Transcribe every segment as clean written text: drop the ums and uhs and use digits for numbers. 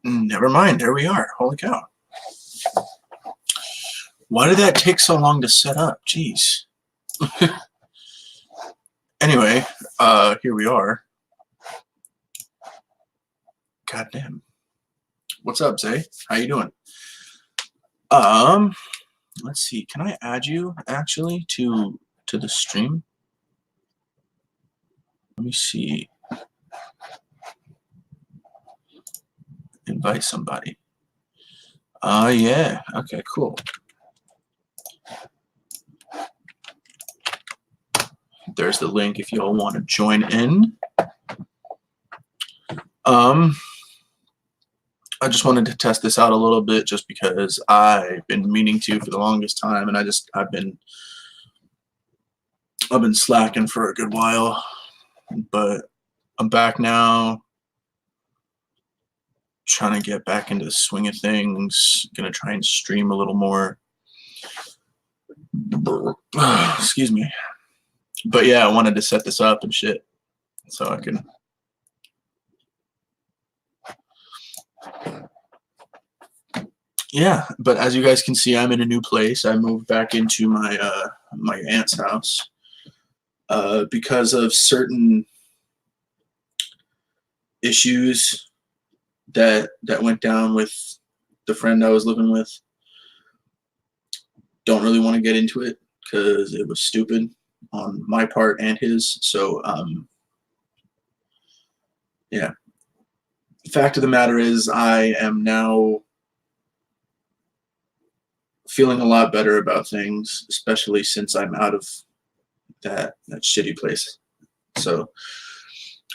Never mind, there we are. Holy cow. Why did that take so long to set up? Jeez. Anyway, here we are. Goddamn. What's up, Zay? How you doing? Let's see. Can I add you actually to the stream? Let me see. Invite somebody. Yeah. Okay, cool. There's the link if you all want to join in. I just wanted to test this out a little bit just because I've been meaning to for the longest time, and I've been slacking for a good while, but I'm back now, trying to get back into the swing of things. Gonna try and stream a little more. Excuse me. But yeah, I wanted to set this up and shit so I can. Yeah, but as you guys can see, I'm in a new place. I moved back into my my aunt's house because of certain issues that went down with the friend I was living with. Don't really want to get into it because it was stupid on my part and his. So yeah. The fact of the matter is, I am now feeling a lot better about things, especially since I'm out of that shitty place. So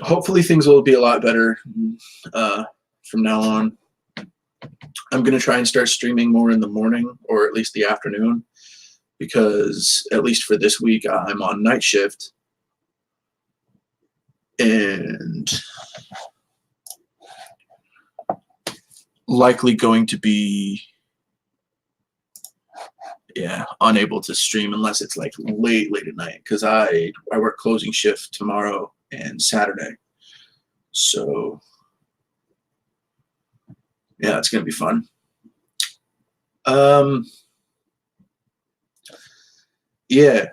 hopefully things will be a lot better from now on. I'm going to try and start streaming more in the morning, or at least the afternoon, because at least for this week I'm on night shift, and likely going to be unable to stream unless it's like late at night, because I work closing shift tomorrow and Saturday. So yeah, it's gonna be fun. Yeah.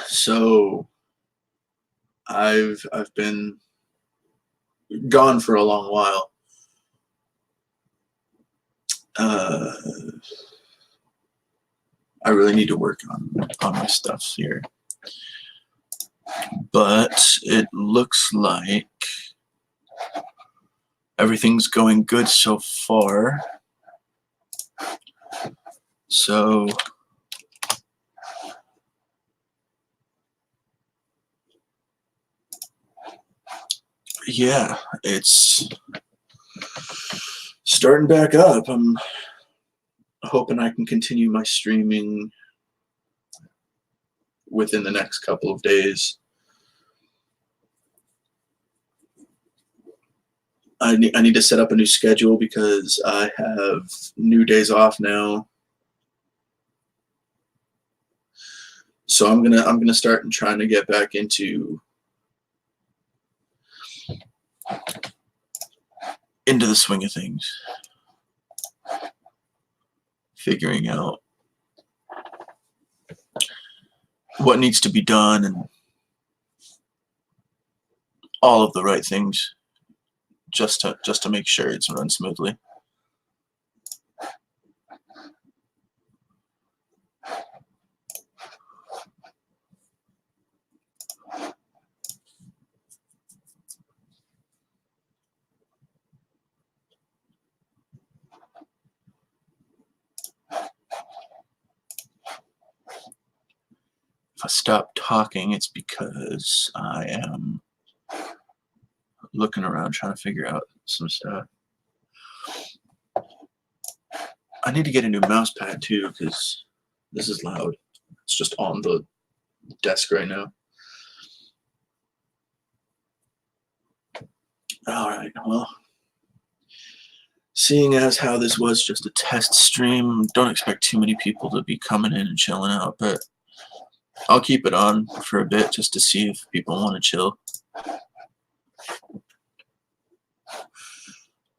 So I've been gone for a long while. I really need to work on my stuff here. But it looks like everything's going good so far. So yeah, it's starting back up. I'm hoping I can continue my streaming within the next couple of days. I need to set up a new schedule because I have new days off now. So I'm gonna start and trying to get back into the swing of things, figuring out what needs to be done and all of the right things, just to make sure it's run smoothly. If I stop talking, it's because I am looking around trying to figure out some stuff. I need to get a new mouse pad too, because this is loud. It's just on the desk right now. All right, well, seeing as how this was just a test stream, don't expect too many people to be coming in and chilling out, but I'll keep it on for a bit just to see if people want to chill.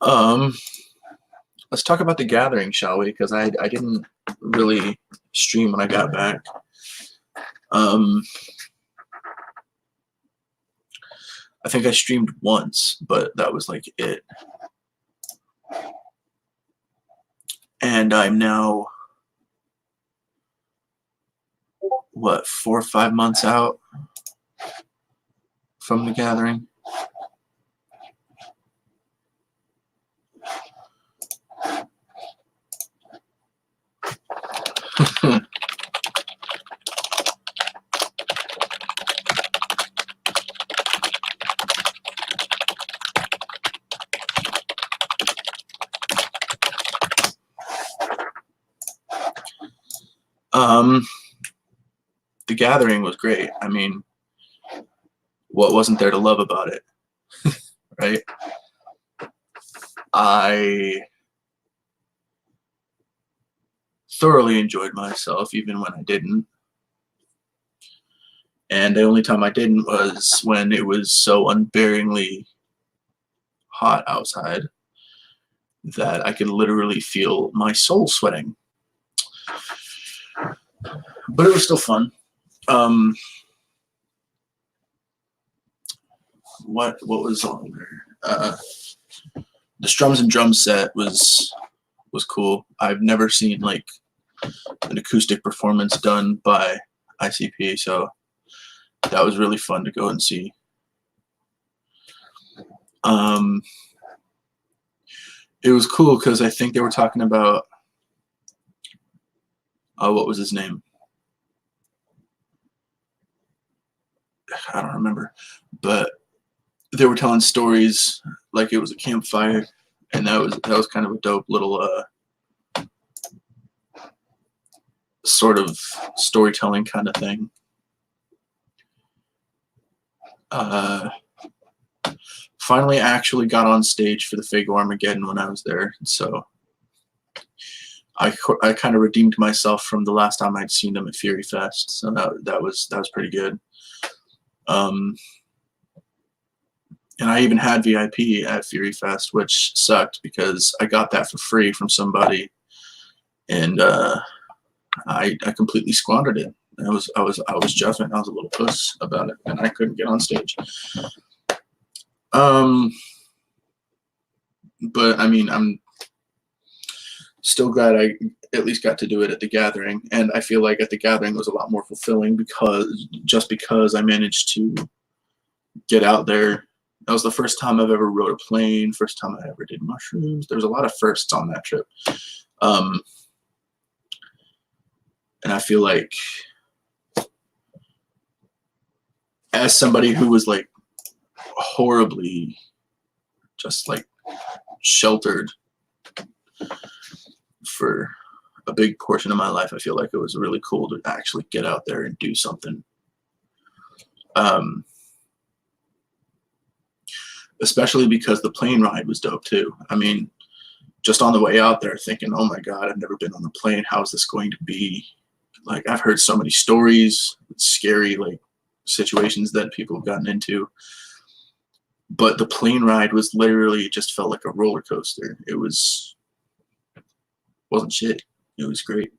Um, let's talk about the gathering, shall we? Because I didn't really stream when I got back. Um, I think I streamed once, but that was like it. And I'm now, what, 4 or 5 months out from the gathering. The gathering was great. I mean, what wasn't there to love about it, right? I thoroughly enjoyed myself, even when I didn't. And the only time I didn't was when it was so unbearingly hot outside that I could literally feel my soul sweating. But it was still fun. What was on there? The Strums and Drums set was cool. I've never seen like an acoustic performance done by ICP, so that was really fun to go and see. It was cool because I think they were talking about what was his name? I don't remember, but they were telling stories like it was a campfire, and that was kind of a dope little sort of storytelling kind of thing. Finally actually got on stage for the Fago Armageddon when I was there, so I kind of redeemed myself from the last time I'd seen them at Fury Fest, so that was pretty good. And I even had VIP at Fury Fest, which sucked because I got that for free from somebody, and I completely squandered it. I was juffing. I was a little puss about it, and I couldn't get on stage. But I mean, I'm still glad I at least got to do it at the gathering, and I feel like at the gathering it was a lot more fulfilling because I managed to get out there. That was the first time I've ever rode a plane, first time I ever did mushrooms. There was a lot of firsts on that trip. And I feel like as somebody who was like horribly just like sheltered for a big portion of my life, I feel like it was really cool to actually get out there and do something. Especially because the plane ride was dope too. I mean, just on the way out there thinking, oh my God, I've never been on a plane. How is this going to be? Like, I've heard so many stories, scary like situations that people have gotten into. But the plane ride was literally, it just felt like a roller coaster. It wasn't shit. It was great.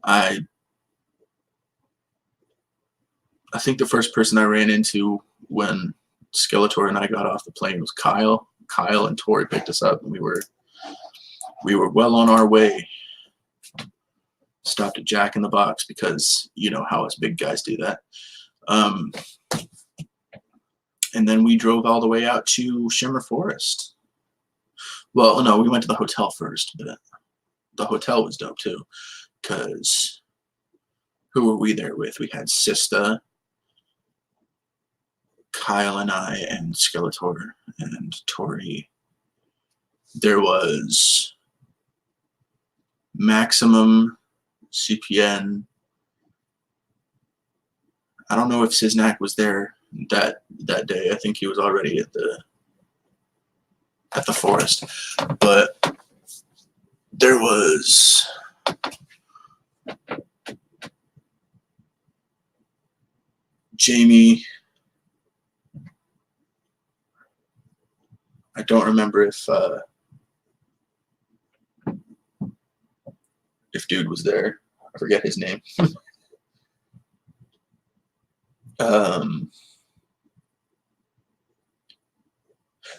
I think the first person I ran into when Skeletor and I got off the plane was Kyle. Kyle and Tori picked us up, and we were well on our way. Stopped at Jack in the Box because you know how us big guys do that. And then we drove all the way out to Shimmer Forest. Well, no, we went to the hotel first, but the hotel was dope too. Because who were we there with? We had Sista, Kyle and I, and Skeletor, and Tori. There was Maximum, CPN. I don't know if Siznak was there that day. I think he was already at the forest. But there was Jamie, I don't remember if dude was there. I forget his name.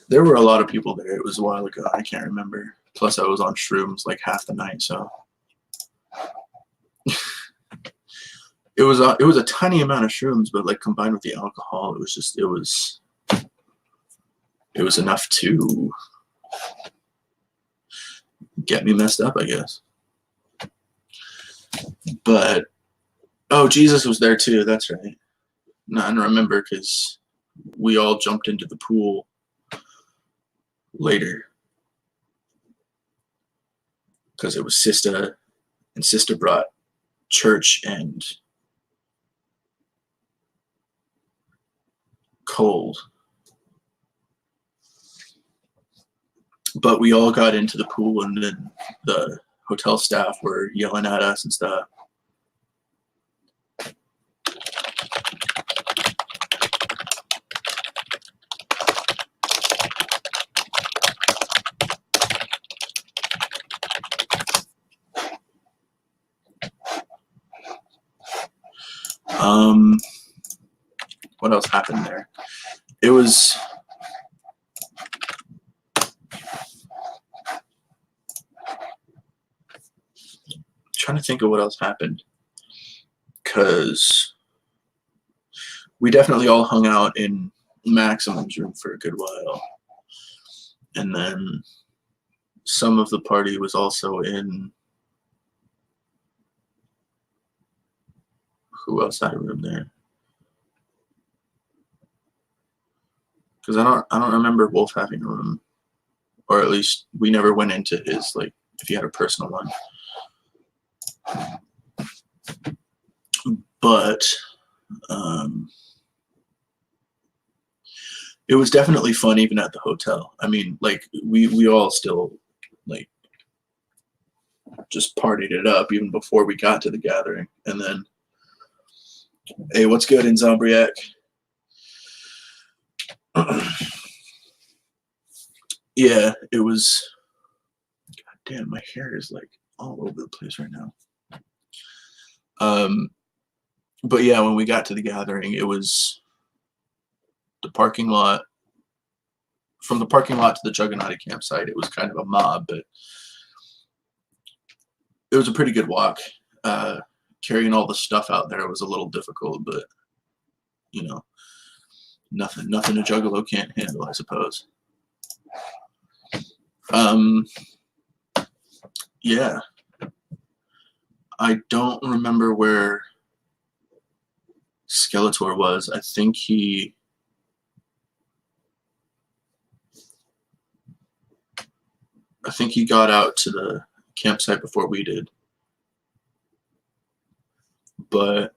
There were a lot of people there. It was a while ago. I can't remember. Plus, I was on shrooms like half the night, so it was a tiny amount of shrooms, but like combined with the alcohol, it was enough to get me messed up, I guess. But oh, Jesus was there too. That's right. No, I don't remember because we all jumped into the pool later because it was Sista, and Sista brought Church and Cold. But we all got into the pool, and then the hotel staff were yelling at us and stuff. What else happened there? It was trying to think of what else happened, because we definitely all hung out in Maximum's room for a good while, and then some of the party was also in, who else had a room there? Because I don't remember Wolf having a room, or at least we never went into his, like, if he had a personal one. But it was definitely fun even at the hotel. I mean, like we all still like just partied it up even before we got to the gathering. And then, hey, what's good in Zombriac? Yeah, it was. God damn, my hair is like all over the place right now. But yeah, when we got to the gathering, it was the parking lot. From the parking lot to the Juggernaut campsite, it was kind of a mob, but it was a pretty good walk. Carrying all the stuff out there was a little difficult, but you know, nothing a Juggalo can't handle, I suppose. Yeah, I don't remember where Skeletor was. I think he got out to the campsite before we did. But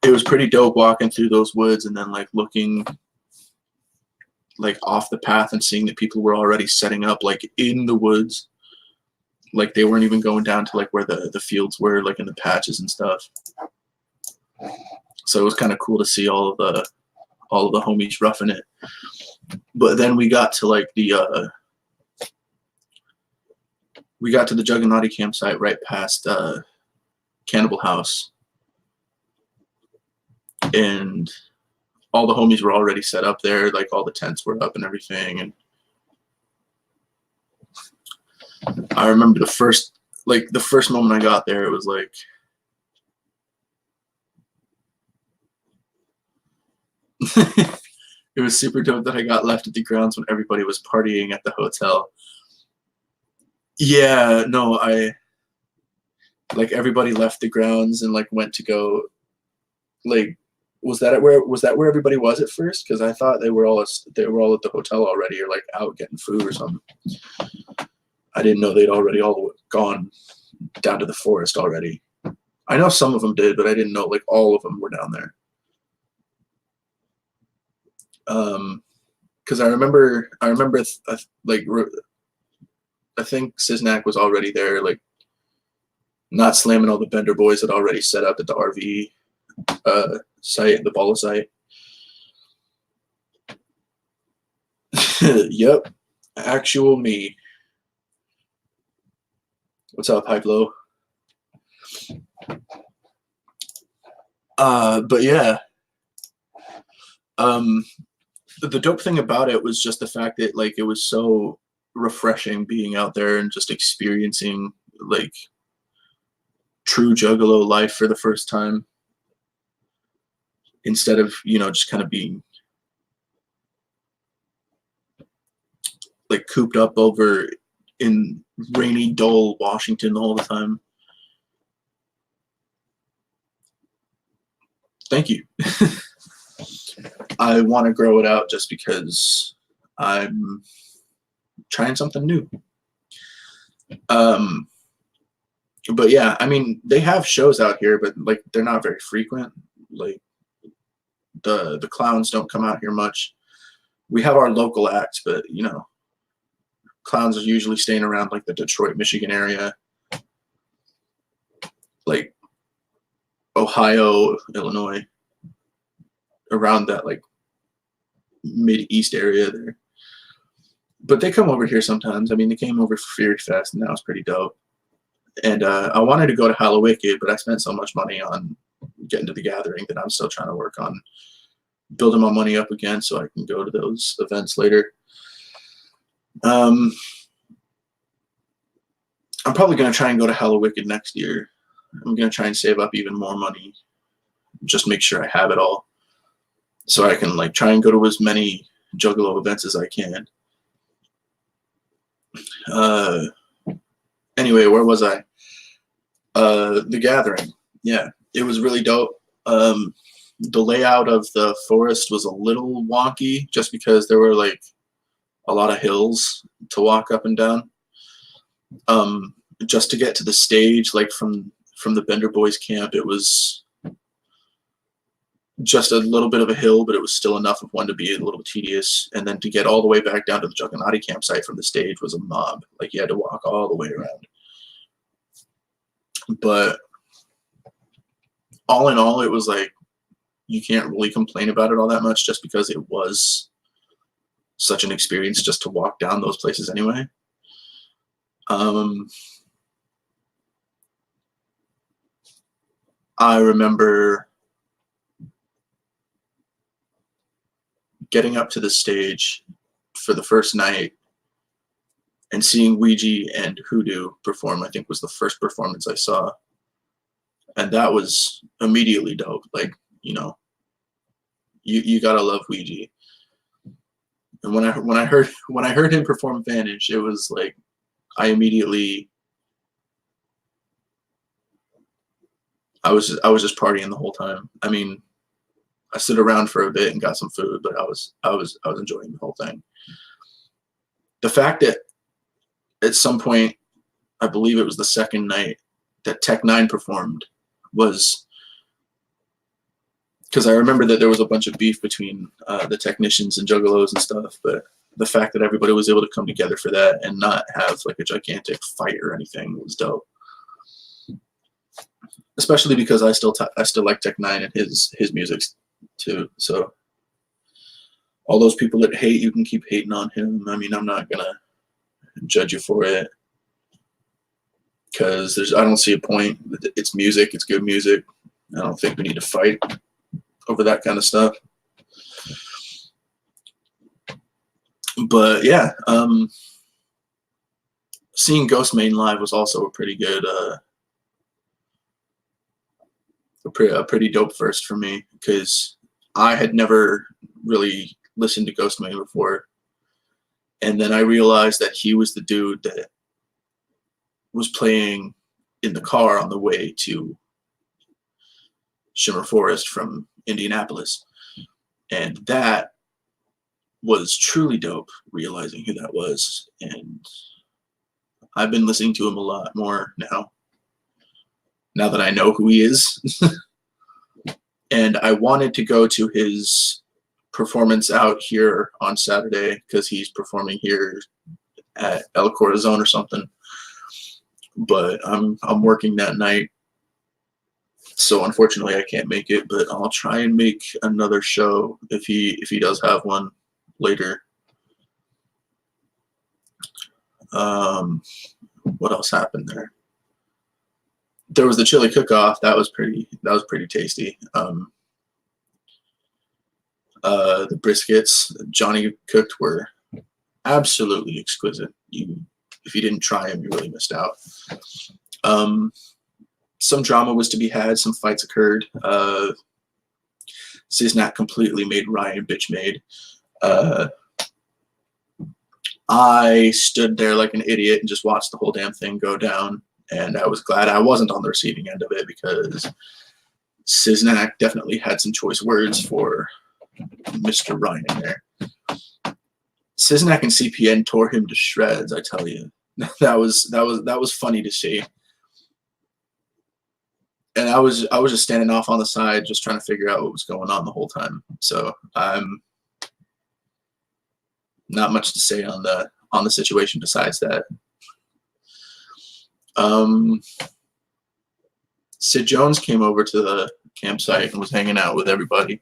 it was pretty dope walking through those woods and then like looking like off the path and seeing that people were already setting up like in the woods. Like they weren't even going down to like where the fields were, like in the patches and stuff. So it was kind of cool to see all of the homies roughing it. But then we got to like the Juggernaut campsite right past Cannibal House, and all the homies were already set up there. Like all the tents were up and everything. And I remember the first moment I got there, it was like, it was super dope that I got left at the grounds when everybody was partying at the hotel. Yeah, no, like everybody left the grounds and like went to go, like, was that where everybody was at first? Because I thought they were all at the hotel already, or like out getting food or something. I didn't know they'd already all gone down to the forest already. I know some of them did, but I didn't know like all of them were down there. Because I remember like I think Siznak was already there, like not slamming. All the Bender boys had already set up at the RV site, the Bala site. Yep, actual me. What's up, Hype Low? But yeah, um, the dope thing about it was just the fact that like it was so refreshing being out there and just experiencing like true Juggalo life for the first time, instead of just kind of being like cooped up over in rainy, dull Washington all the time. Thank you. I want to grow it out just because I'm trying something new. But yeah, I mean, they have shows out here, but like they're not very frequent. Like the clowns don't come out here much. We have our local acts, but clowns are usually staying around like the Detroit, Michigan area, like Ohio, Illinois, around that like mid-east area there. But they come over here sometimes. I mean, they came over for Fury Fest, and that was pretty dope. And I wanted to go to Hallowicked, but I spent so much money on getting to the gathering that I'm still trying to work on building my money up again so I can go to those events later. I'm probably going to try and go to Hallowicked next year. I'm going to try and save up even more money, just make sure I have it all, so I can like try and go to as many Juggalo events as I can. Anyway, where was I? The gathering. Yeah, it was really dope. The layout of the forest was a little wonky just because there were like a lot of hills to walk up and down. Just to get to the stage, like from the Bender Boys camp, it was just a little bit of a hill, but it was still enough of one to be a little tedious. And then to get all the way back down to the Jugganati campsite from the stage was a mob. Like you had to walk all the way around. But all in all, it was like you can't really complain about it all that much, just because it was such an experience just to walk down those places anyway. I remember getting up to the stage for the first night and seeing Ouija and Hoodoo perform. I think was the first performance I saw, and that was immediately dope. Like, you gotta love Ouija. And when I heard him perform Vanish, it was like I was just partying the whole time. I mean, I stood around for a bit and got some food, but I was enjoying the whole thing. The fact that at some point, I believe it was the second night, that Tech Nine performed was because I remember that there was a bunch of beef between the technicians and Juggalos and stuff, but the fact that everybody was able to come together for that and not have like a gigantic fight or anything was dope. Especially because I still like Tech Nine and his music too. So all those people that hate, you can keep hating on him. I mean, I'm not gonna judge you for it, because I don't see a point. It's music. It's good music. I don't think we need to fight over that kind of stuff. But yeah, seeing Ghostemane live was also a pretty good, a pretty dope first for me, because I had never really listened to Ghostemane before, and then I realized that he was the dude that was playing in the car on the way to Shimmer Forest from Indianapolis, and that was truly dope, realizing who that was. And I've been listening to him a lot more now that I know who he is. And I wanted to go to his performance out here on Saturday, because he's performing here at El Corazon or something, but I'm working that night, so unfortunately I can't make it. But I'll try and make another show if he does have one later. What else happened there? There was the chili cook-off. That was pretty tasty. The briskets Johnny cooked were absolutely exquisite. If you didn't try them, you really missed out. Some drama was to be had. Some fights occurred. Ciznak completely made Ryan bitch made. I stood there like an idiot and just watched the whole damn thing go down. And I was glad I wasn't on the receiving end of it, because Ciznak definitely had some choice words for Mr. Ryan in there. Ciznak and CPN tore him to shreds, I tell you. That was funny to see. And I was just standing off on the side, just trying to figure out what was going on the whole time. So not much to say on the situation besides that. Sid Jones came over to the campsite and was hanging out with everybody.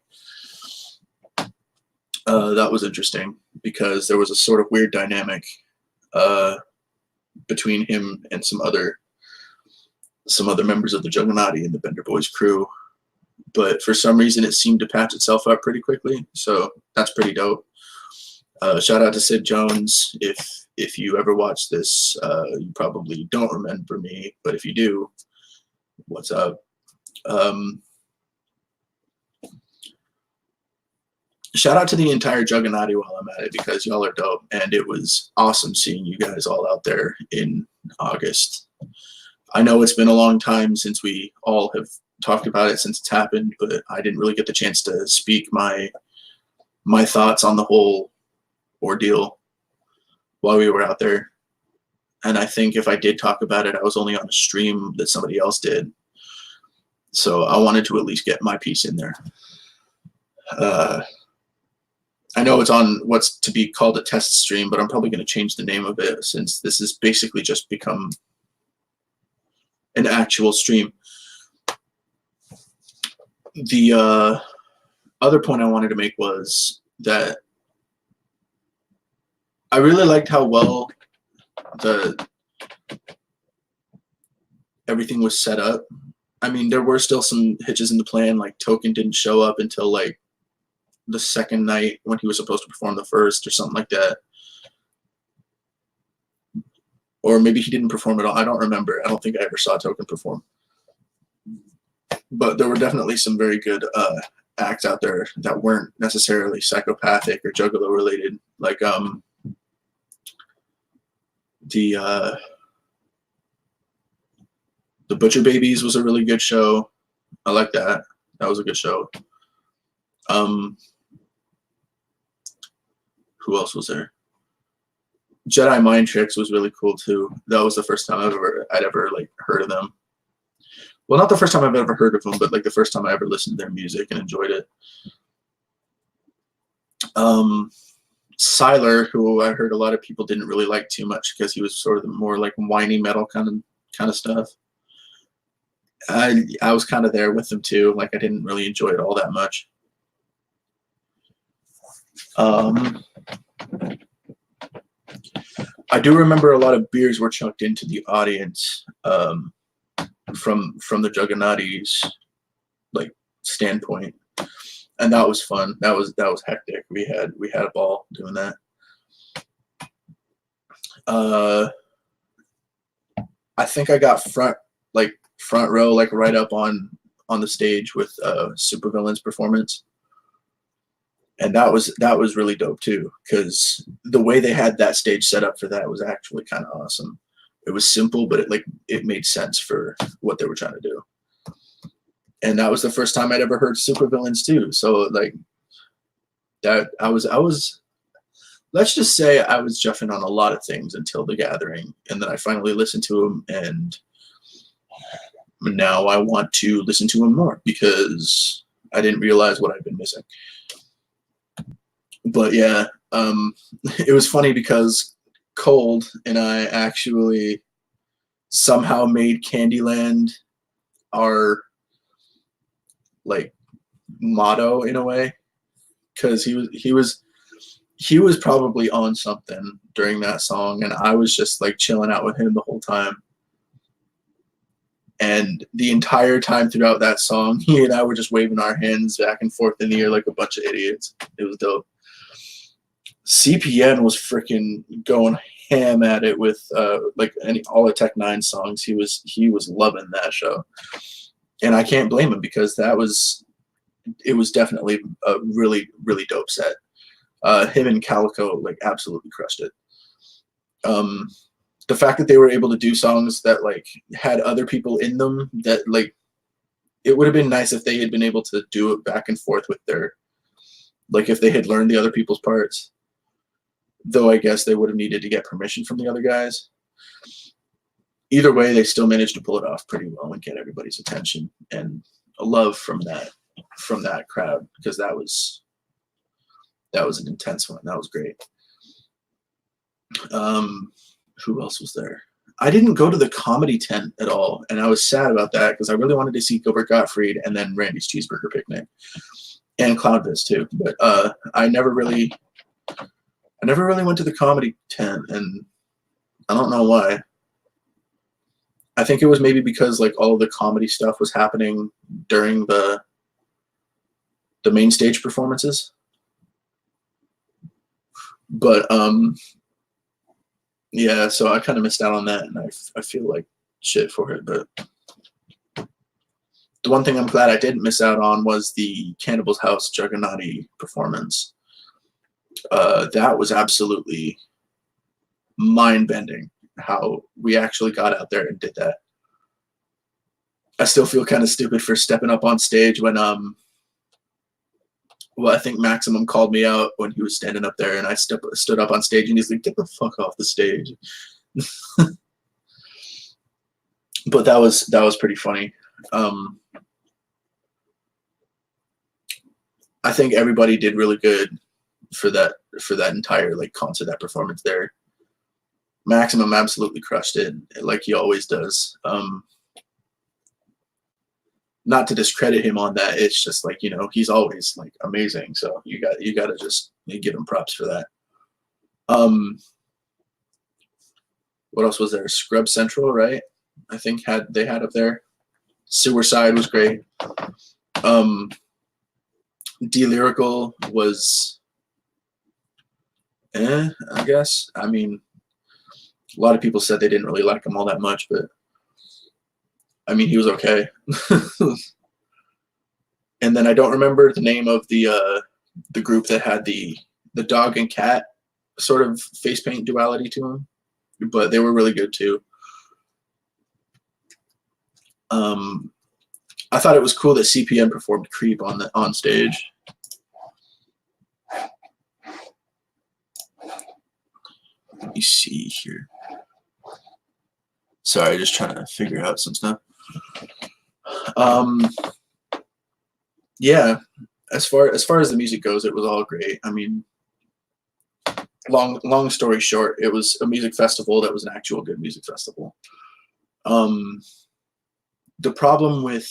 That was interesting, because there was a sort of weird dynamic between him and some other members of the Juggernaut and the Bender Boys crew. But for some reason, it seemed to patch itself up pretty quickly. So that's pretty dope. Shout out to Sid Jones. If you ever watch this, you probably don't remember me, but if you do, what's up? Shout out to the entire Juggernaut while I'm at it, because y'all are dope, and it was awesome seeing you guys all out there in August. I know it's been a long time since we all have talked about it since it's happened, but I didn't really get the chance to speak my thoughts on the whole ordeal while we were out there. And I think if I did talk about it, I was only on a stream that somebody else did. So I wanted to at least get my piece in there. I know it's on what's to be called a test stream, but I'm probably going to change the name of it, since this has basically just become an actual stream. The other point I wanted to make was that I really liked how well everything was set up. I mean, there were still some hitches in the plan, like Token didn't show up until like the second night when he was supposed to perform the first or something like that. Or maybe he didn't perform at all. I don't remember. I don't think I ever saw Token perform. But there were definitely some very good acts out there that weren't necessarily psychopathic or Juggalo related. Like the Butcher Babies was a really good show. I like that. That was a good show. Who else was there? Jedi Mind Tricks was really cool too. That was the first time I'd ever like heard of them. Well, not the first time I've ever heard of them, but like the first time I ever listened to their music and enjoyed it. Siler, who I heard a lot of people didn't really like too much because he was sort of the more like whiny metal kind of stuff. I was kind of there with them too. Like I didn't really enjoy it all that much. I do remember a lot of beers were chucked into the audience from the Juggernauts like standpoint, and that was fun. That was hectic. We had a ball doing that. I think I got front row, like right up on the stage with Supervillain's performance. And that was really dope too, because the way they had that stage set up for that was actually kind of awesome. It was simple, but it made sense for what they were trying to do. And that was the first time I'd ever heard Supervillains too. So like that, I was let's just say I was juffing on a lot of things until the gathering, and then I finally listened to them, and now I want to listen to them more because I didn't realize what I'd been missing. But yeah, it was funny because Cold and I actually somehow made Candyland our like motto in a way, because he was he was probably on something during that song, and I was just like chilling out with him the whole time. And the entire time throughout that song, he and I were just waving our hands back and forth in the air like a bunch of idiots. It was dope. CPN was freaking going ham at it with like all the Tech Nine songs. He was loving that show, and I can't blame him because it was definitely a really really dope set. Him and Calico like absolutely crushed it. The fact that they were able to do songs that like had other people in them, that like it would have been nice if they had been able to do it back and forth with their, like if they had learned the other people's parts, though I guess they would have needed to get permission from the other guys. Either way, they still managed to pull it off pretty well and get everybody's attention and a love from that crowd, because that was an intense one. That was great. Who else was there? I didn't go to the comedy tent at all, and I was sad about that because I really wanted to see Gilbert Gottfried and then Randy's Cheeseburger Picnic and Cloudvis too. But I never really went to the comedy tent, and I don't know why. I think it was maybe because like all of the comedy stuff was happening during the main stage performances. But yeah, so I kind of missed out on that, and I feel like shit for it. But the one thing I'm glad I didn't miss out on was the Cannibals House Juggernaut performance. That was absolutely mind-bending how we actually got out there and did that. I still feel kind of stupid for stepping up on stage when I think Maximum called me out when he was standing up there, and I stood up on stage, and he's like, "Get the fuck off the stage." But that was pretty funny. I think everybody did really good for that entire like concert, that performance there. Maximum absolutely crushed it, like he always does. Not to discredit him on that, it's just like, you know, he's always like amazing. So you got to just give him props for that. What else was there? Scrub Central, right? I think they had up there. Sewerside was great. D-Lyrical was I guess. I mean, a lot of people said they didn't really like him all that much, but I mean, he was okay. And then I don't remember the name of the group that had the dog and cat sort of face paint duality to them, but they were really good too. I thought it was cool that CPN performed Creep on stage. Let me see here. Sorry, just trying to figure out some stuff. Yeah, as far as the music goes, it was all great. I mean, long story short, it was a music festival that was an actual good music festival. The problem with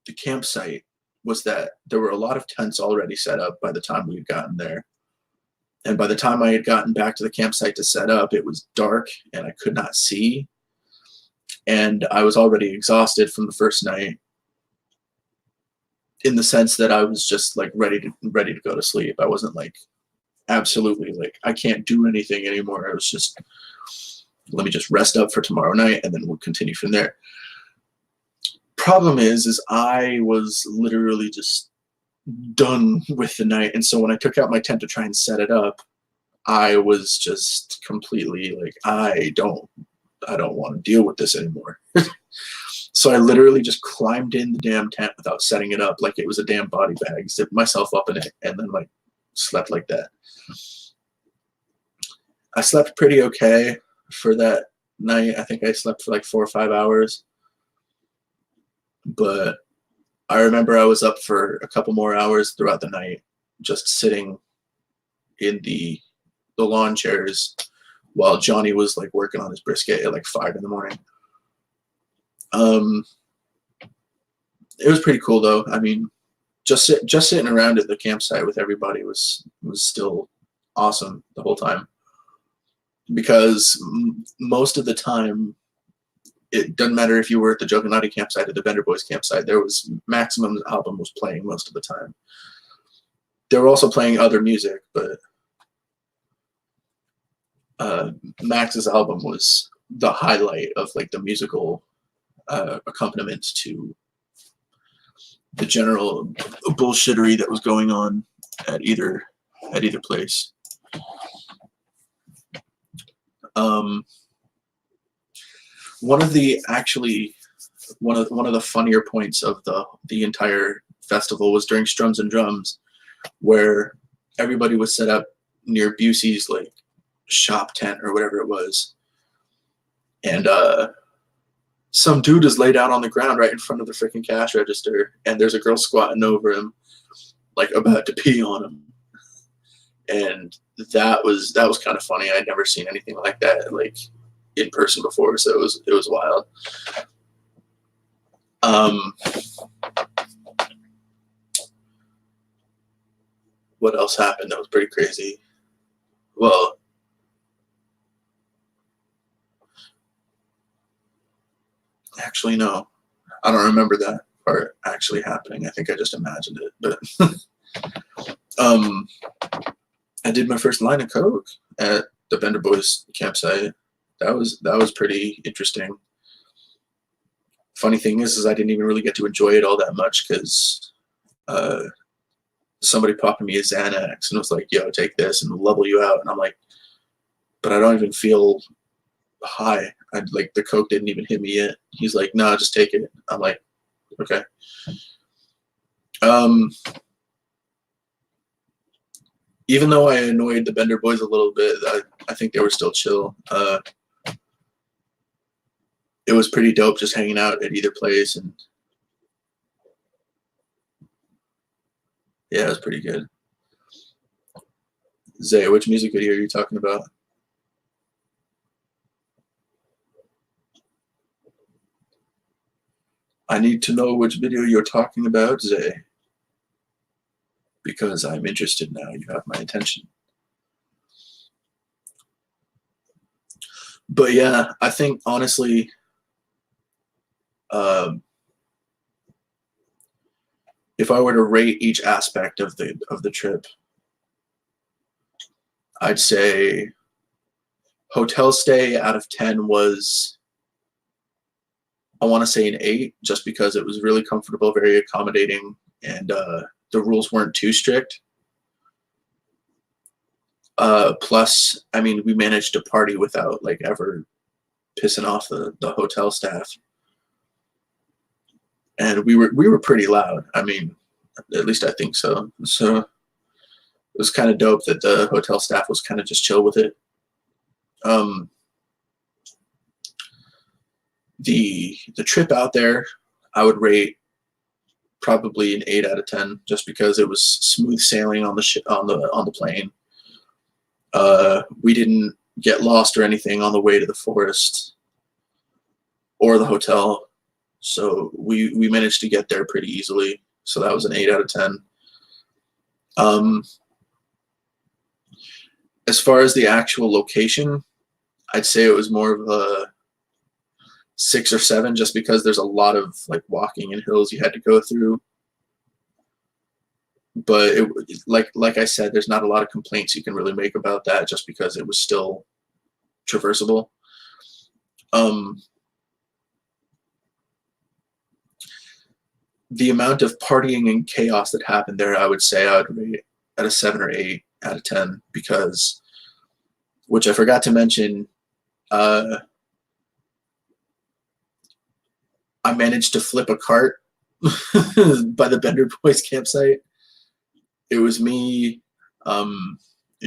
the campsite was that there were a lot of tents already set up by the time we had gotten there. And by the time I had gotten back to the campsite to set up, it was dark and I could not see. And I was already exhausted from the first night, in the sense that I was just like ready to go to sleep. I wasn't like absolutely like I can't do anything anymore. I was just, let me just rest up for tomorrow night and then we'll continue from there. Problem is I was literally just done with the night, and so when I took out my tent to try and set it up, I was just completely like, I don't want to deal with this anymore. So I literally just climbed in the damn tent without setting it up like it was a damn body bag, zipped myself up in it, and then like slept like that. I slept pretty okay for that night. I think I slept for like 4 or 5 hours. But I remember I was up for a couple more hours throughout the night, just sitting in the lawn chairs while Johnny was like working on his brisket at like 5 in the morning. It was pretty cool though. I mean, just sitting around at the campsite with everybody was still awesome the whole time, because most of the time, it doesn't matter if you were at the Jokinati campsite or the Bender Boys campsite, there was Maximum's album was playing most of the time. They were also playing other music, but Max's album was the highlight of like the musical accompaniment to the general bullshittery that was going on at either place. One of the funnier points of the entire festival was during Strums and Drums, where everybody was set up near Busey's like shop tent or whatever it was, and some dude is laid out on the ground right in front of the freaking cash register, and there's a girl squatting over him, like about to pee on him. And that was kind of funny. I'd never seen anything like that like in person before, so it was wild. What else happened that was pretty crazy? Well, actually, no. I don't remember that part actually happening. I think I just imagined it. But I did my first line of coke at the Bender Boys campsite. That was pretty interesting. Funny thing is I didn't even really get to enjoy it all that much because somebody popped me a Xanax and was like, "Yo, take this and level you out." And I'm like, "But I don't even feel high. Like the coke didn't even hit me yet." He's like, "No, just take it." I'm like, "Okay." Even though I annoyed the Bender Boys a little bit, I think they were still chill. It was pretty dope just hanging out at either place, and yeah, it was pretty good. Zay, which music video are you talking about? I need to know which video you're talking about, Zay, because I'm interested now. You have my attention. But yeah, I think honestly, if I were to rate each aspect of the trip, I'd say hotel stay out of 10 was, I want to say, an 8, just because it was really comfortable, very accommodating, and the rules weren't too strict. Plus, I mean, we managed to party without like ever pissing off the hotel staff, and we were pretty loud. I mean, at least I think so. So it was kind of dope that the hotel staff was kind of just chill with it. The trip out there, I would rate probably an 8 out of 10, just because it was smooth sailing on the plane. We didn't get lost or anything on the way to the forest or the hotel, so we managed to get there pretty easily. So that was an 8 out of 10. As far as the actual location, I'd say it was more of a 6 or 7, just because there's a lot of like walking and hills you had to go through. But it, like I said, there's not a lot of complaints you can really make about that, just because it was still traversable. The amount of partying and chaos that happened there, I would say I would rate at a 7 or 8 out of 10, because, which I forgot to mention, I managed to flip a cart by the Bender Boys campsite. It was me,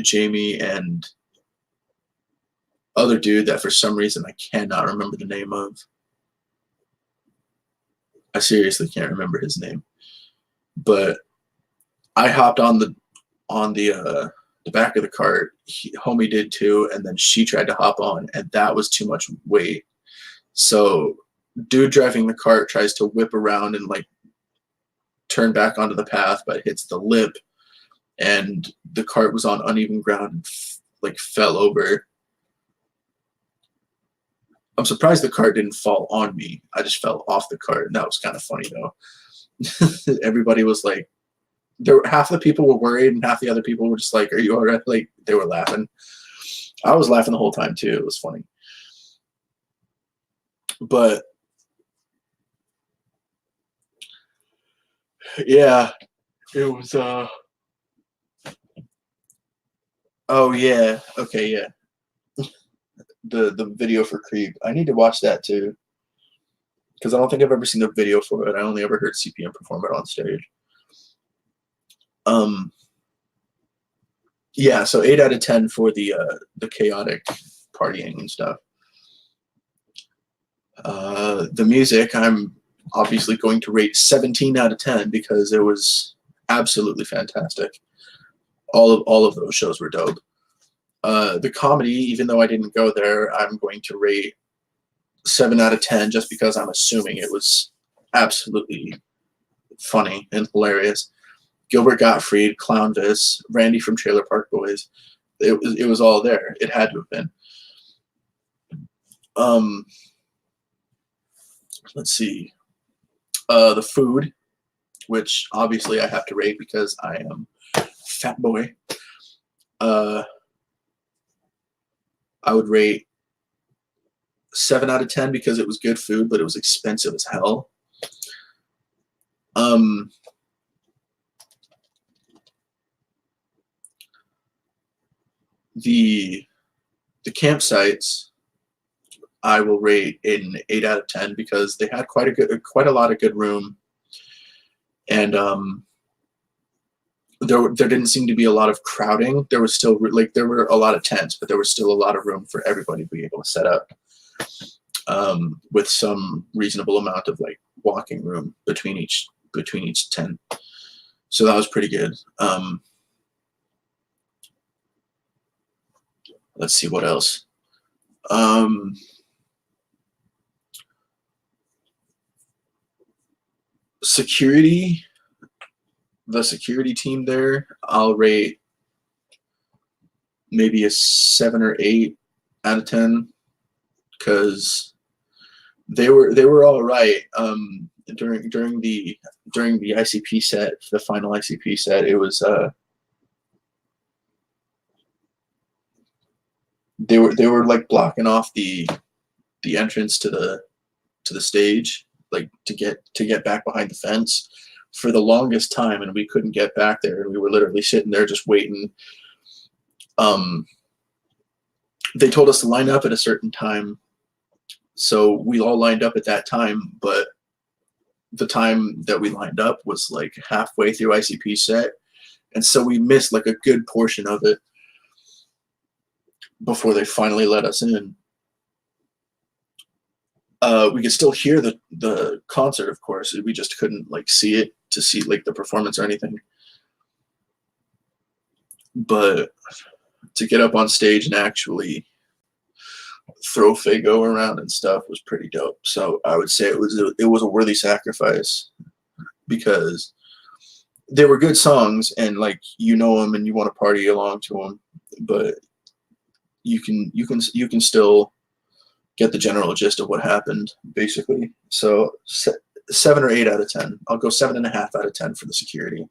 Jamie, and other dude that for some reason I cannot remember the name of. I seriously can't remember his name. But I hopped on the back of the cart. Homie did too, and then she tried to hop on, and that was too much weight. So dude driving the cart tries to whip around and like turn back onto the path, but hits the lip and the cart was on uneven ground and like fell over. I'm surprised the cart didn't fall on me. I just fell off the cart, and that was kind of funny though. Everybody was like, half the people were worried, and half the other people were just like, "Are you all right?" Like they were laughing. I was laughing the whole time too. It was funny, but yeah, it was. Oh yeah. Okay. Yeah. The video for Creep. I need to watch that too, because I don't think I've ever seen the video for it. I only ever heard CPM perform it on stage. Yeah, so 8 out of 10 for the chaotic partying and stuff. The music, I'm obviously going to rate 17 out of 10 because it was absolutely fantastic. All of those shows were dope. The comedy, even though I didn't go there, I'm going to rate 7 out of 10 just because I'm assuming it was absolutely funny and hilarious. Gilbert Gottfried, Clownvis, Randy from Trailer Park Boys. It was all there. It had to have been. Let's see. The food, which obviously I have to rate because I am fat boy. I would rate 7 out of 10 because it was good food, but it was expensive as hell. The campsites, I will rate an 8 out of 10 because they had quite a lot of good room, and there didn't seem to be a lot of crowding. There was still there were a lot of tents, but there was still a lot of room for everybody to be able to set up, with some reasonable amount of like walking room between each tent. So that was pretty good. Let's see what else. Security, the security team there, I'll rate maybe a 7 or 8 out of 10 because they were all right. During the ICP set, the final ICP set, it was they were like blocking off the entrance to the stage, like to get back behind the fence for the longest time, and we couldn't get back there, and we were literally sitting there just waiting. They told us to line up at a certain time, so we all lined up at that time, but the time that we lined up was like halfway through ICP set, and so we missed like a good portion of it before they finally let us in. We could still hear the concert, of course. We just couldn't like see it to see like the performance or anything. But to get up on stage and actually throw Faygo around and stuff was pretty dope. So I would say it was a worthy sacrifice because they were good songs and like you know them and you want to party along to them, but you can still get the general gist of what happened, basically. So 7 or 8 out of 10. I'll go 7.5 out of 10 for the security.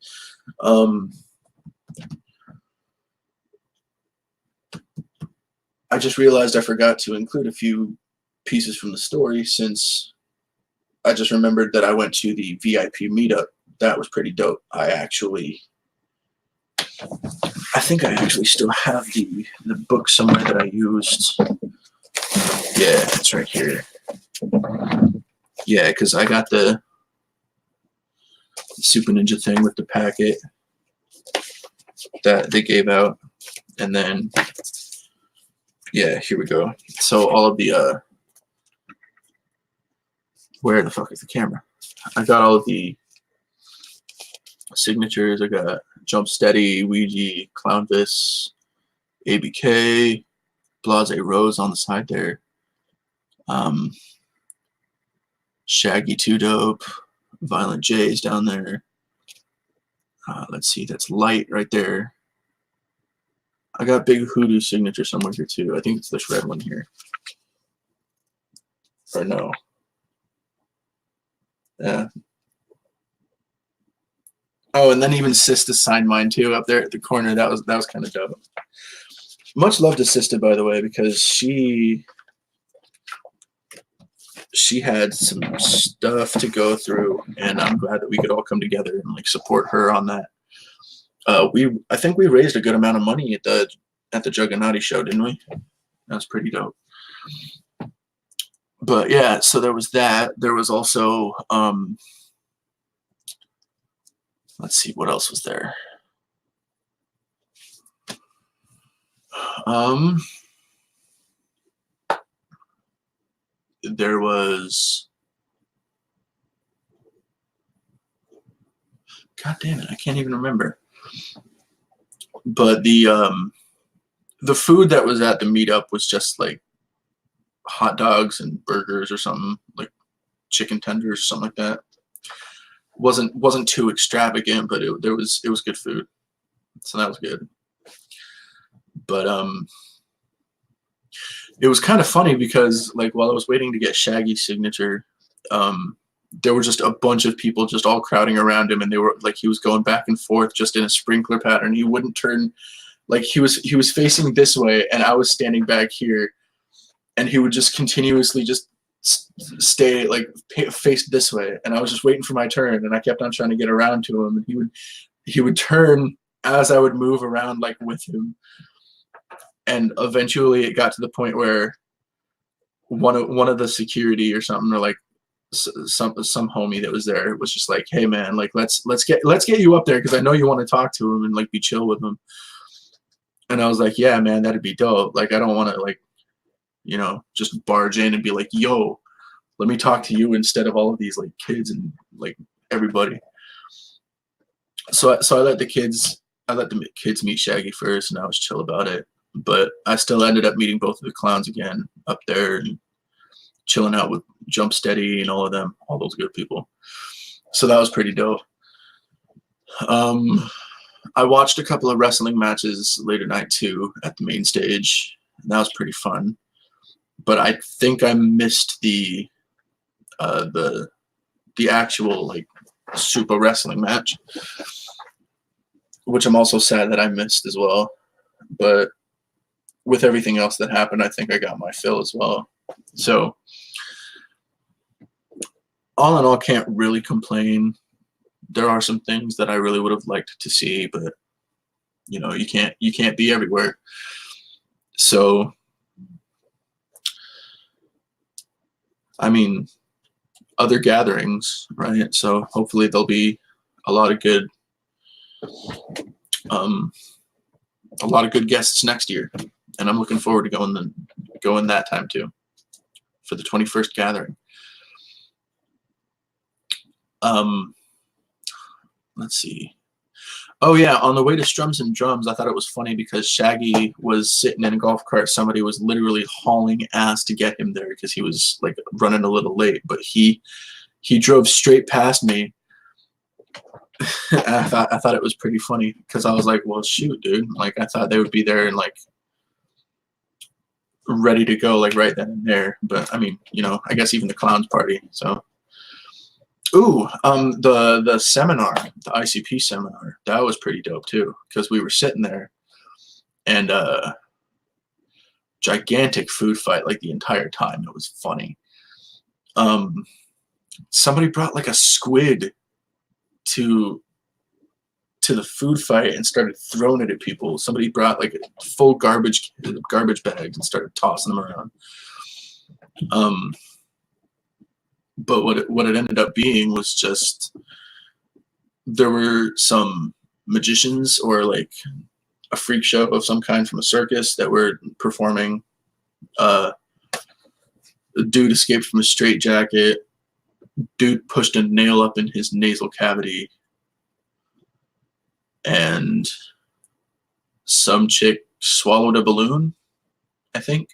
I just realized I forgot to include a few pieces from the story since I just remembered that I went to the VIP meetup. That was pretty dope. I think I actually still have the book somewhere that I used. Yeah, it's right here. Yeah, because I got the Super Ninja thing with the packet that they gave out. And then, yeah, here we go. So all of the, where the fuck is the camera? I got all of the signatures. I got Jump Steady, Ouija, Clownvis, ABK, Blase Rose on the side there. Shaggy 2 Dope, Violent J's down there. Let's see, that's light right there. I got Big Hoodoo signature somewhere here too. I think it's this red one here. Or no. Yeah. Oh, and then even Sista signed mine too up there at the corner. That was kind of dope. Much love to Sista, by the way, because she had some stuff to go through, and I'm glad that we could all come together and like support her on that. I think we raised a good amount of money at the Juggernaut show, didn't we? That was pretty dope. But yeah, so there was that. There was also let's see, what else was there? There was, God damn it, I can't even remember. But the food that was at the meetup was just like hot dogs and burgers or something, like chicken tenders or something like that. Wasn't too extravagant, but it was good food, so that was good. But it was kind of funny because like while I was waiting to get Shaggy's signature, there were just a bunch of people just all crowding around him, and they were like, he was going back and forth just in a sprinkler pattern. He wouldn't turn, like he was facing this way, and I was standing back here, and he would just continuously just stay like faced this way, and I was just waiting for my turn, and I kept on trying to get around to him, and he would turn as I would move around like with him. And eventually it got to the point where one of the security or something, or like some homie that was there was just like, hey man, like let's get you up there because I know you want to talk to him and like be chill with him. And I was like, yeah man, that'd be dope. Like I don't want to like, you know, just barge in and be like, yo, let me talk to you instead of all of these like kids and like everybody. So I let the kids meet Shaggy first, and I was chill about it. But I still ended up meeting both of the clowns again up there and chilling out with Jump Steady and all of them, all those good people. So that was pretty dope. I watched a couple of wrestling matches later night too at the main stage, and that was pretty fun. But I think I missed the actual like super wrestling match, which I'm also sad that I missed as well. But with everything else that happened, I think I got my fill as well. So all in all, can't really complain. There are some things that I really would have liked to see, but you know, you can't be everywhere. So I mean, other gatherings, right? So hopefully there'll be a lot of good guests next year. And I'm looking forward to going that time too, for the 21st gathering. Let's see. Oh yeah, on the way to Strums and Drums, I thought it was funny because Shaggy was sitting in a golf cart. Somebody was literally hauling ass to get him there because he was like running a little late. But he drove straight past me. I thought it was pretty funny because I was like, well, shoot, dude. Like I thought they would be there and like ready to go like right then and there. But I mean, you know, I guess even the clowns party. So, ooh, the seminar, the ICP seminar, that was pretty dope too because we were sitting there and gigantic food fight like the entire time. It was funny. Somebody brought like a squid to the food fight and started throwing it at people. Somebody brought like a full garbage bags and started tossing them around. But what it ended up being was just there were some magicians or like a freak show of some kind from a circus that were performing. A dude escaped from a straitjacket. Dude pushed a nail up in his nasal cavity. And some chick swallowed a balloon, I think.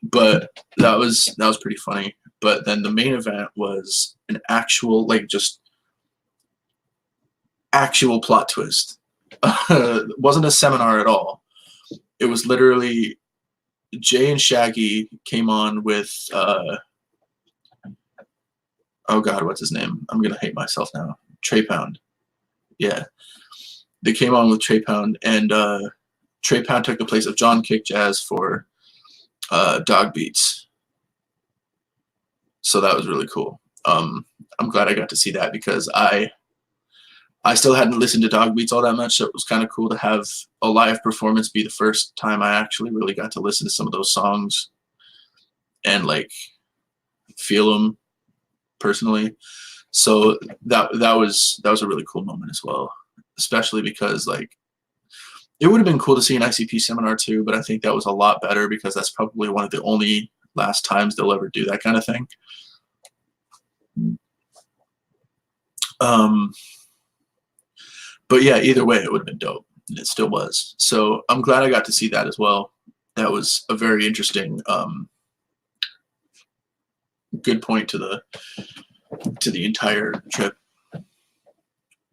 But that was pretty funny. But then the main event was an actual like just actual plot twist. It wasn't a seminar at all. It was literally Jay and Shaggy came on with oh god, what's his name? I'm gonna hate myself now. Trey Pound. Yeah, they came on with Trey Pound, and Trey Pound took the place of John Kick Jazz for Dog Beats. So that was really cool. I'm glad I got to see that because I still hadn't listened to Dog Beats all that much, so it was kind of cool to have a live performance be the first time I actually really got to listen to some of those songs and like feel them personally. So that was a really cool moment as well, especially because like it would have been cool to see an ICP seminar too, but I think that was a lot better because that's probably one of the only last times they'll ever do that kind of thing. But yeah, either way, it would have been dope. And it still was. So I'm glad I got to see that as well. That was a very interesting, good point to the entire trip. I'm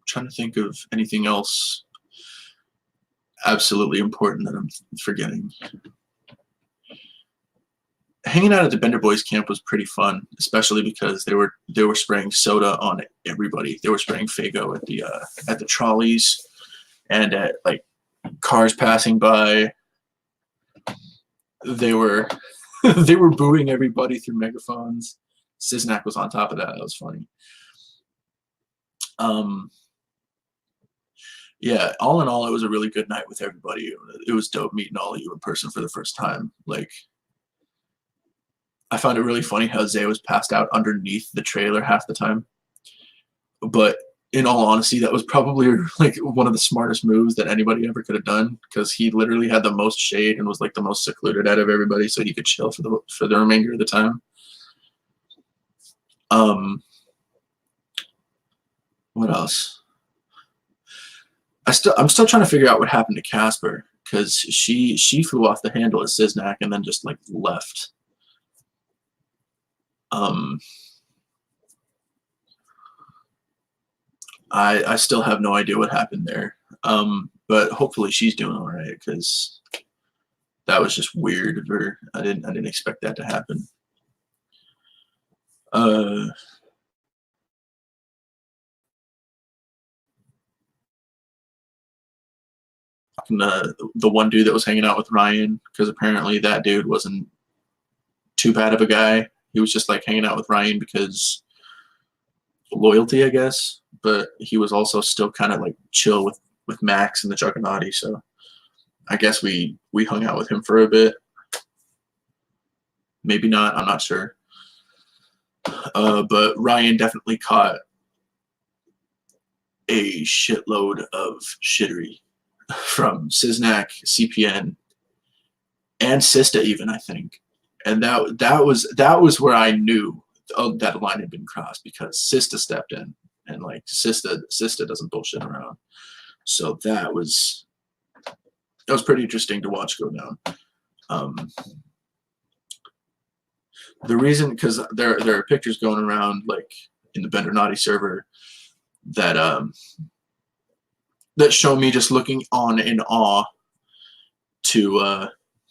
trying to think of anything else absolutely important that I'm forgetting. Hanging out at the Bender Boys camp was pretty fun, especially because they were spraying soda on everybody. They were spraying Faygo at the trolleys and at like cars passing by. They were they were booing everybody through megaphones. Siznak was on top of that. That was funny. Yeah, all in all, it was a really good night with everybody. It was dope meeting all of you in person for the first time. Like, I found it really funny how Zay was passed out underneath the trailer half the time. But in all honesty, that was probably like one of the smartest moves that anybody ever could have done because he literally had the most shade and was like the most secluded out of everybody, so he could chill for the remainder of the time. What else? I'm still trying to figure out what happened to Casper because she flew off the handle at Siznak and then just like left. I still have no idea what happened there. But hopefully she's doing all right because that was just weird of her. I didn't expect that to happen. The one dude that was hanging out with Ryan, because apparently that dude wasn't too bad of a guy. He was just like hanging out with Ryan because loyalty, I guess. But he was also still kind of like chill with Max and the Juggernaut. So I guess we hung out with him for a bit. Maybe not. I'm not sure. But Ryan definitely caught a shitload of shittery from Siznak, CPN, and Sista even, I think. And that was where I knew that line had been crossed because Sista stepped in and like Sista doesn't bullshit around. So that was pretty interesting to watch go down. The reason, because there are pictures going around like in the Bender Naughty server that that show me just looking on in awe to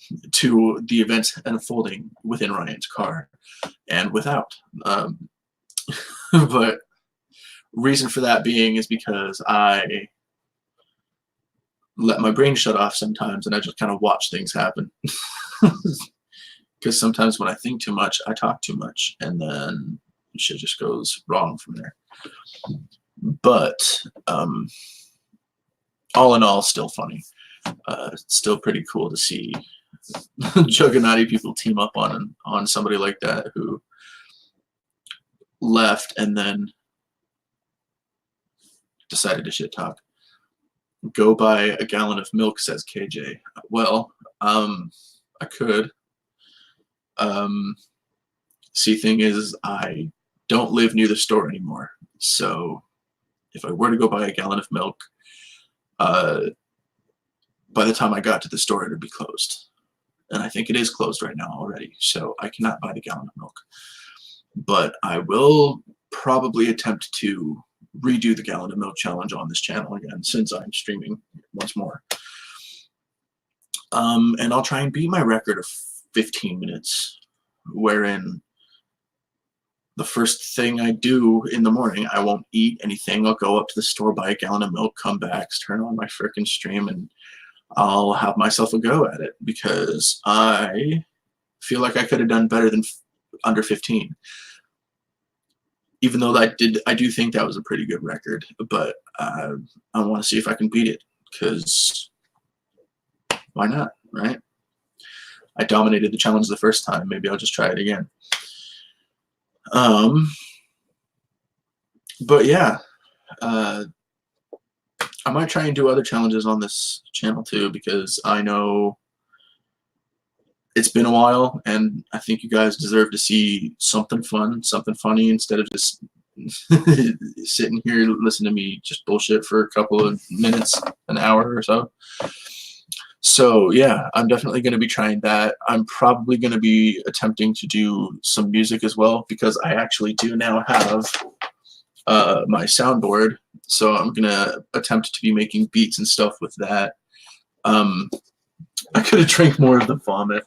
the events unfolding within Ryan's car and without. But reason for that being is because I let my brain shut off sometimes and I just kind of watch things happen. Because sometimes when I think too much, I talk too much, and then shit just goes wrong from there. But all in all, still funny. Still pretty cool to see Juggernaut people team up on somebody like that who left and then decided to shit talk. Go buy a gallon of milk, says KJ. Well, I could. See, thing is, I don't live near the store anymore. So if I were to go buy a gallon of milk, by the time I got to the store, it would be closed. And I think it is closed right now already. So I cannot buy the gallon of milk. But I will probably attempt to redo the gallon of milk challenge on this channel again since I'm streaming once more. And I'll try and beat my record of 15 minutes, wherein the first thing I do in the morning, I won't eat anything. I'll go up to the store, buy a gallon of milk, come back, turn on my frickin' stream, and I'll have myself a go at it because I feel like I could have done better than under 15. Even though I do think that was a pretty good record, but I want to see if I can beat it because why not, right? I dominated the challenge the first time. Maybe I'll just try it again. But yeah, I might try and do other challenges on this channel too, because I know it's been a while and I think you guys deserve to see something fun, something funny, instead of just sitting here listening to me just bullshit for a couple of minutes, an hour or so. So yeah, I'm definitely going to be trying that. I'm probably going to be attempting to do some music as well, because I actually do now have my soundboard. So I'm going to attempt to be making beats and stuff with that. I could have drank more of the vomit.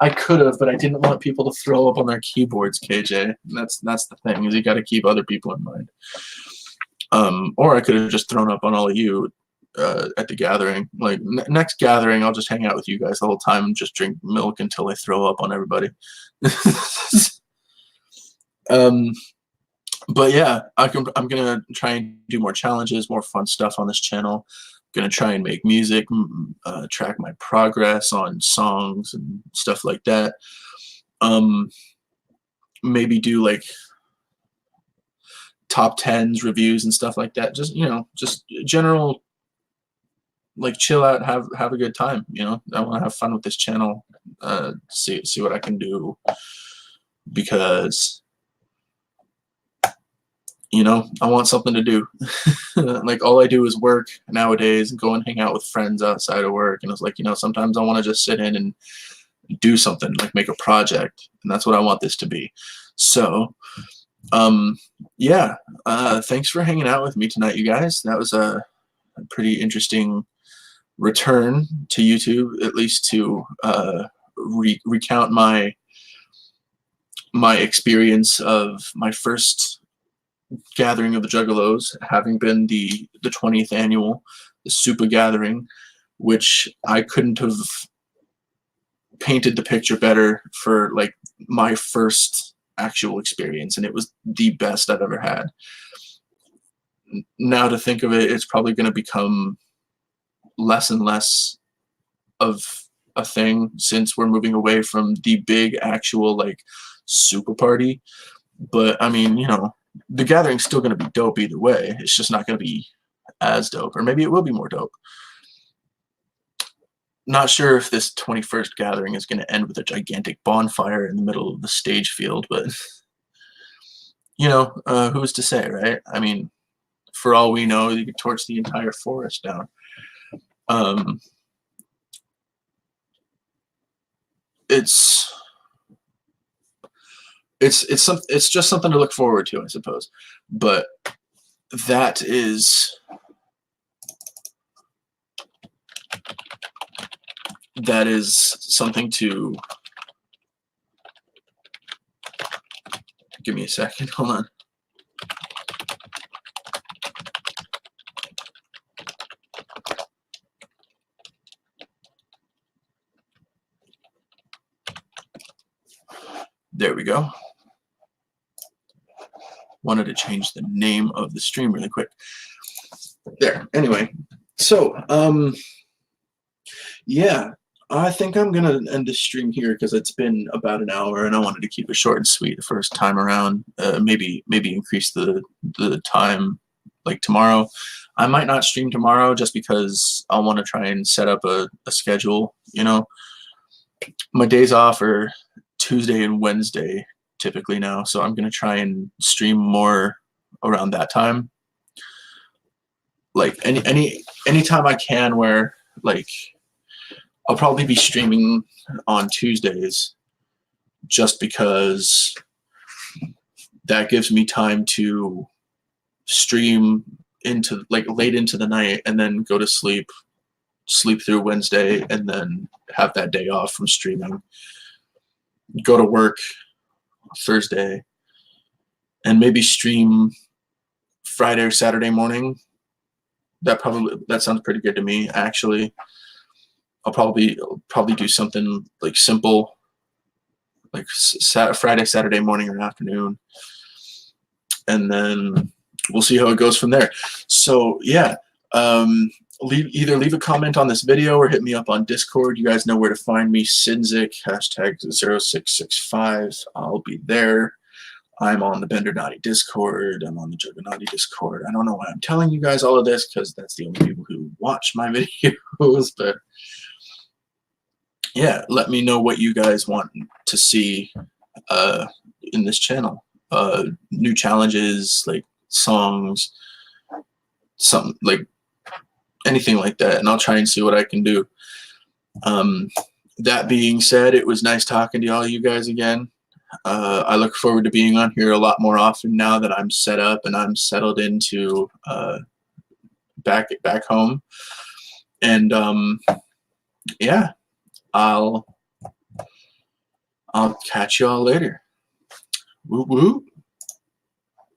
I could have, but I didn't want people to throw up on their keyboards, KJ. That's the thing, is you got to keep other people in mind. Or I could have just thrown up on all of you at the gathering. Like next gathering, I'll just hang out with you guys the whole time and just drink milk until I throw up on everybody. But yeah, I'm gonna try and do more challenges, more fun stuff on this channel. I'm gonna try and make music, track my progress on songs and stuff like that. Maybe do like top 10s, reviews and stuff like that. Just, you know, just general, like, chill out, have a good time. You know, I want to have fun with this channel. See what I can do, because, you know, I want something to do. Like, all I do is work nowadays and go and hang out with friends outside of work. And it's like, you know, sometimes I want to just sit in and do something, like make a project. And that's what I want this to be. So, yeah, thanks for hanging out with me tonight, you guys. That was a pretty interesting return to YouTube, at least to recount my experience of my first gathering of the Juggalos, having been the 20th annual, the Super Gathering, which I couldn't have painted the picture better for, like, my first actual experience, and it was the best I've ever had. Now to think of it, it's probably going to become less and less of a thing, since we're moving away from the big actual, like, super party. But I mean, you know, the gathering's still going to be dope either way. It's just not going to be as dope, or maybe it will be more dope. Not sure if this 21st gathering is going to end with a gigantic bonfire in the middle of the stage field, but, you know, who's to say, right? I mean, for all we know, you could torch the entire forest down. It's just something to look forward to, I suppose. But that is something to, give me a second, hold on. There we go. Wanted to change the name of the stream really quick. There. Anyway, so yeah, I think I'm gonna end the stream here because it's been about an hour, and I wanted to keep it short and sweet the first time around. Maybe increase the time, like tomorrow. I might not stream tomorrow just because I want to try and set up a schedule. You know, my days off are Tuesday and Wednesday typically now, so I'm gonna try and stream more around that time. Like any time I can, where, like, I'll probably be streaming on Tuesdays, just because that gives me time to stream into like late into the night, and then go to sleep through Wednesday, and then have that day off from streaming, go to work Thursday, and maybe stream Friday or Saturday morning. That sounds pretty good to me, actually. I'll probably do something like simple, like Friday, Saturday morning or afternoon, and then we'll see how it goes from there. So yeah, either leave a comment on this video or hit me up on Discord. You guys know where to find me. Sinzik #0665. I'll be there. I'm on the Bendernati Discord. I'm on the Juggernaut Discord. I don't know why I'm telling you guys all of this, because that's the only people who watch my videos. But yeah, let me know what you guys want to see in this channel. New challenges, like songs, something like anything like that, and I'll try and see what I can do. That being said, it was nice talking to all you guys again. I look forward to being on here a lot more often now that I'm set up and I'm settled into back home. And yeah, I'll catch y'all later. Woo woo.